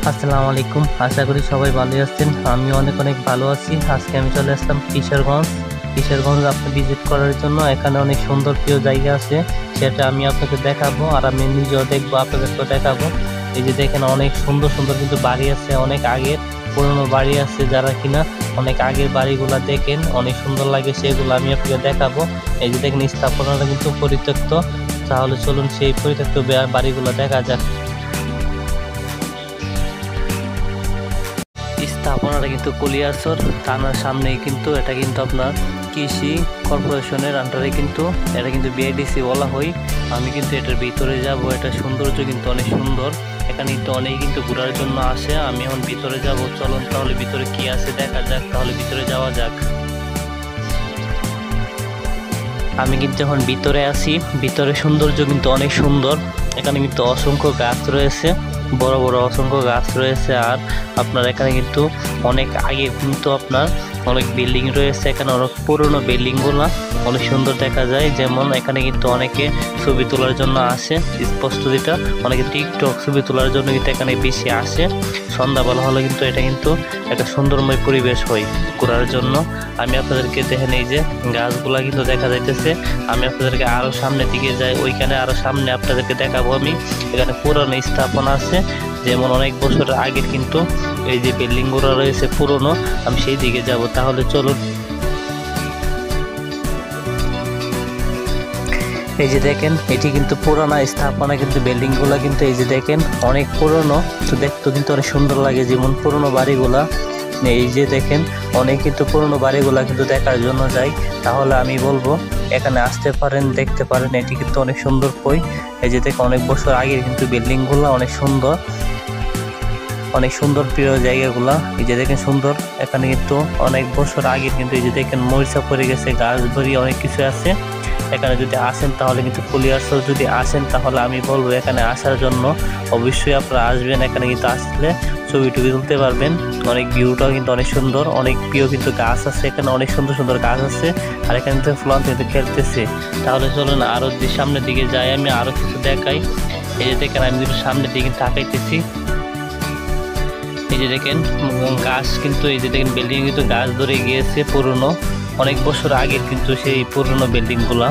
আসসালামু আলাইকুম। আশা করি সবাই ভালো আছেন। আমি অনেক অনেক ভালো আছি। আজকে আমি চলে আসলাম কিশোরগঞ্জ আপনি ভিজিট করার জন্য। এখানে অনেক সুন্দর প্রিয় জায়গা আছে, সেটা আমি আপনাকে দেখাবো আর আমি নিজেও দেখবো, আপনাদেরকেও দেখাবো। এই যে দেখেন, অনেক সুন্দর সুন্দর কিন্তু বাড়ি আছে, অনেক আগের পুরনো বাড়ি আছে, যারা কিনা অনেক আগের বাড়িগুলা দেখেন অনেক সুন্দর লাগে, সেগুলো আমি আপনাকে দেখাবো। এই যে দেখেন, স্থাপনাটা কিন্তু পরিত্যক্ত। তাহলে চলুন সেই পরিত্যক্ত বাড়িগুলো দেখা যাক। স্থাপনাটা কিন্তু কলিয়ারচর থানার সামনেই, কিন্তু এটা কিন্তু আপনার কৃষি কর্পোরেশনের আন্ডারে, কিন্তু এটা কিন্তু বিআইডিসি বলা হয়। আমি কিন্তু এটার ভিতরে যাব। এটা সৌন্দর্য কিন্তু অনেক সুন্দর, এখানে কিন্তু অনেক কিন্তু ঘোরার জন্য আসে। আমি এখন ভিতরে যাব, চলুন তাহলে ভিতরে কি আছে দেখা যাক। তাহলে ভিতরে যাওয়া যাক। আমি কিন্তু এখন ভিতরে আছি। ভিতরে সৌন্দর্য কিন্তু অনেক সুন্দর, এখানে কিন্তু অসংখ্য গাছ রয়েছে, বড় বড় অসংখ্য গাছ রয়েছে। আর আপনার এখানে কিন্তু অনেক আগে কিন্তু আপনার অনেক বিল্ডিং রয়েছে, এখানে অনেক পুরনো বিল্ডিংগুলো অনেক সুন্দর দেখা যায়। যেমন এখানে কিন্তু অনেকে ছবি তোলার জন্য আসে, স্পষ্ট যেটা অনেকে টিকটক ছবি তোলার জন্য কিন্তু এখানে বেশি আসে। সন্ধ্যাবেলা হলে কিন্তু এটা কিন্তু একটা সুন্দরময় পরিবেশ হয় ঘোরার জন্য। আমি আপনাদেরকে দেখেন, এই যে গাছগুলা কিন্তু দেখা যাইতেছে। আমি আপনাদেরকে আরো সামনের দিকে যাই, ওইখানে আরো সামনে আপনাদেরকে দেখাবো আমি। এখানে পুরনো স্থাপনা আছে, যেমন অনেক বছর আগের কিন্তু এই যে বিল্ডিং গুলো রয়েছে পুরনো। আমি সেই দিকে যাব, তাহলে চলুন। এই যে দেখেন, এটি কিন্তু পুরোনো স্থাপনা, কিন্তু বিল্ডিং গুলা কিন্তু এই যে দেখেন অনেক পুরনো। তো দেখতে কিন্তু অনেক সুন্দর লাগে, যেমন পুরনো বাড়িগুলা। এই যে দেখেন, অনেক কিন্তু পুরনো বাড়িগুলা কিন্তু দেখার জন্য যাই। তাহলে আমি বলবো এখানে আসতে পারেন, দেখতে পারেন। এটি কিন্তু অনেক সুন্দর কই। এই যে দেখেন, অনেক বছর আগের কিন্তু বিল্ডিং গুলা অনেক সুন্দর, অনেক সুন্দর প্রিয় জায়গাগুলা। এই যে দেখেন সুন্দর, এখানে কিন্তু অনেক বছর আগের কিন্তু এই যে দেখেন মরিচা পড়ে গেছে, গাছ ভরি অনেক কিছু আছে। এখানে যদি আসেন তাহলে কিন্তু কলিয়ারচর যদি আসেন, তাহলে আমি বলবো এখানে আসার জন্য অবশ্যই আপনারা আসবেন। এখানে কিন্তু আসলে ছবি টবি তুলতে পারবেন। অনেক ভিউটাও কিন্তু অনেক সুন্দর, অনেক প্রিয় কিন্তু গাছ আছে, এখানে অনেক সুন্দর সুন্দর গাছ আছে। আর এখানে তো ফুলান কিন্তু খেলতেছে। তাহলে চলুন আরো সামনের দিকে যাই, আমি আরো কিছু দেখাই। এই যে দেখেন, আমি কিন্তু সামনের দিকে তাকাইতেছি। এই যে দেখেন গাছ কিন্তু, এই যে দেখেন বিল্ডিং কিন্তু গাছ ধরে গিয়েছে, পুরনো অনেক বছর আগের কিন্তু সেই পুরনো বিল্ডিং গুলা।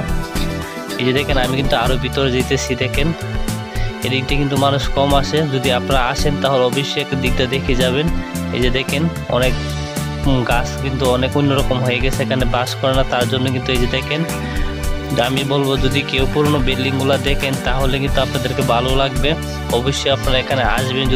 এই যে দেখেন, আমি কিন্তু আরো ভিতরে যেতেছি। দেখেন এদিকটা কিন্তু মানুষ কম আসে, যদি আপনারা আসেন তাহলে অবশ্যই একটা দিকটা দেখে যাবেন। এই যে দেখেন অনেক গাছ কিন্তু অনেক অন্যরকম হয়ে গেছে, এখানে বাস করে না, তার জন্য কিন্তু এই যে দেখেন। আমি বলবো যদি কেউ পুরনো বিল্ডিং গুলা দেখেন তাহলে কিন্তু আপনাদেরকে ভালো লাগবে, অবশ্যই আপনারা এখানে আসবেন।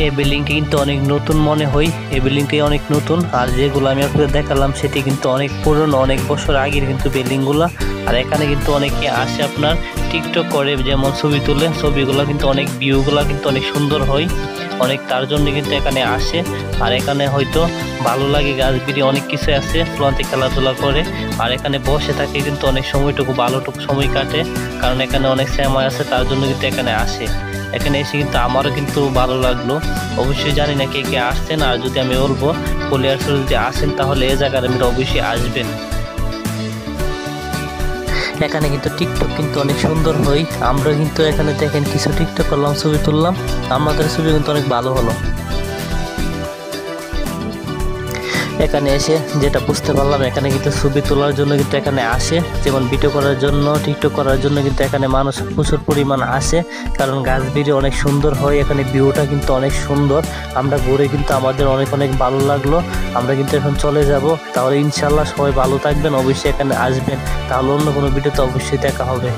এই বিল্ডিংটি কিন্তু অনেক নতুন মনে হয়, এই বিল্ডিংটি অনেক নতুন। আর যেগুলো আমি আপনাদের দেখালাম সেটি কিন্তু অনেক পুরনো, অনেক বছর আগের কিন্তু বিল্ডিংগুলো। আর এখানে কিন্তু অনেকে আসে আপনার টিকটক করে, যেমন ছবি তুলে, ছবিগুলো কিন্তু অনেক ভিউগুলো কিন্তু অনেক সুন্দর হয় অনেক, তার জন্য কিন্তু এখানে আসে। আর এখানে হয়তো ভালো লাগে, গাছ বিড়ি অনেক কিছু আছে, ফুলান্তে খেলাধুলা করে। আর এখানে বসে থাকে কিন্তু অনেক সময়টুকু ভালোটুকু সময় কাটে, কারণ এখানে অনেক সময় আছে, তার জন্য কিন্তু এখানে আসে। এখানে এসে কিন্তু আমারও কিন্তু ভালো লাগলো। অবশ্যই জানি না কে কে আসছেন, আর যদি আমি বলবো কলিয়ারচর যদি আসেন তাহলে এই জায়গার আমি অবশ্যই আসবেন। এখানে কিন্তু টিকটক কিন্তু অনেক সুন্দর হয়। আমরা কিন্তু এখানে দেখেন কিছু টিকটক করলাম, ছবি তুললাম, আমাদের ছবি কিন্তু অনেক ভালো হলো। এখানে এসে যেটা বুঝতে পারলাম, এখানে কিন্তু ছবি তোলার জন্য কিন্তু এখানে আসে, যেমন ভিডিও করার জন্য, টিকটক করার জন্য কিন্তু এখানে মানুষ প্রচুর পরিমাণ আসে, কারণ গাছ বিড়ি অনেক সুন্দর হয়, এখানে ভিউটা কিন্তু অনেক সুন্দর। আমরা ঘুরে কিন্তু আমাদের অনেক অনেক ভালো লাগলো। আমরা কিন্তু এখন চলে যাব। তাহলে ইনশাল্লাহ সবাই ভালো থাকবেন, অবশ্যই এখানে আসবেন। তাহলে অন্য কোনো ভিডিওতে অবশ্যই দেখা হবে।